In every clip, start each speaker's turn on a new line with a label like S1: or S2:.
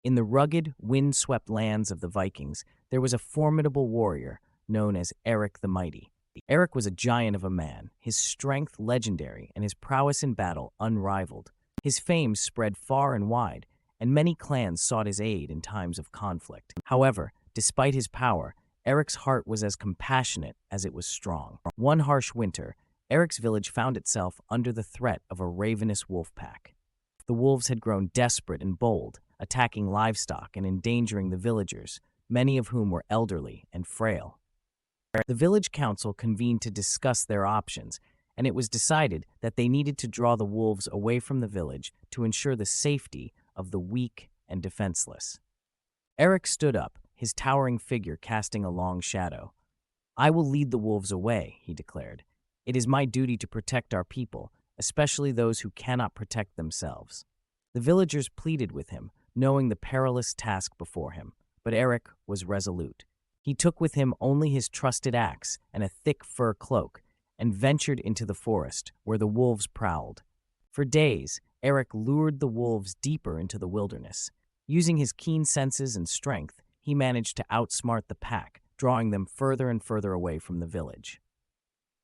S1: In the rugged, wind-swept lands of the Vikings, there was a formidable warrior known as Erik the Mighty. Erik was a giant of a man, his strength legendary and his prowess in battle unrivaled. His fame spread far and wide, and many clans sought his aid in times of conflict. However, despite his power, Erik's heart was as compassionate as it was strong. One harsh winter, Erik's village found itself under the threat of a ravenous wolf pack. The wolves had grown desperate and bold, attacking livestock and endangering the villagers, many of whom were elderly and frail. The village council convened to discuss their options, and it was decided that they needed to draw the wolves away from the village to ensure the safety of the weak and defenseless. Erik stood up, his towering figure casting a long shadow. "I will lead the wolves away," he declared. "It is my duty to protect our people, especially those who cannot protect themselves." The villagers pleaded with him, knowing the perilous task before him, but Erik was resolute. He took with him only his trusted axe and a thick fur cloak, and ventured into the forest, where the wolves prowled. For days, Erik lured the wolves deeper into the wilderness. Using his keen senses and strength, he managed to outsmart the pack, drawing them further and further away from the village.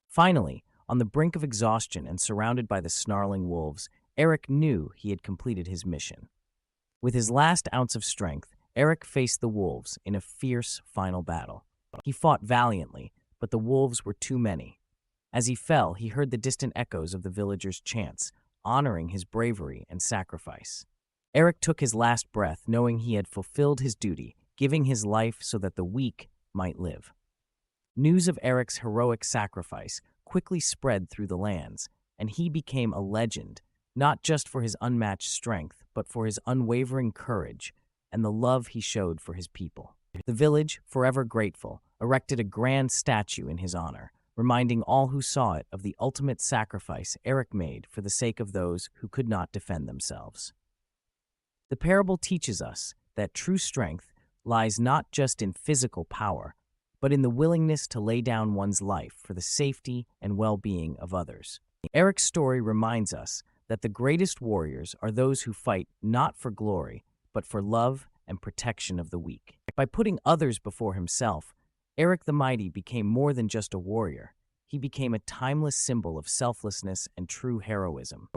S1: Finally, on the brink of exhaustion and surrounded by the snarling wolves, Erik knew he had completed his mission. With his last ounce of strength, Erik faced the wolves in a fierce final battle. He fought valiantly, but the wolves were too many. As he fell, he heard the distant echoes of the villagers' chants, honoring his bravery and sacrifice. Erik took his last breath, knowing he had fulfilled his duty, giving his life so that the weak might live. News of Erik's heroic sacrifice quickly spread through the lands, and he became a legend, not just for his unmatched strength, but for his unwavering courage and the love he showed for his people. The village, forever grateful, erected a grand statue in his honor, reminding all who saw it of the ultimate sacrifice Erik made for the sake of those who could not defend themselves. The parable teaches us that true strength lies not just in physical power, but in the willingness to lay down one's life for the safety and well-being of others. Erik's story reminds us that the greatest warriors are those who fight not for glory, but for love and protection of the weak. By putting others before himself, Erik the Mighty became more than just a warrior. He became a timeless symbol of selflessness and true heroism.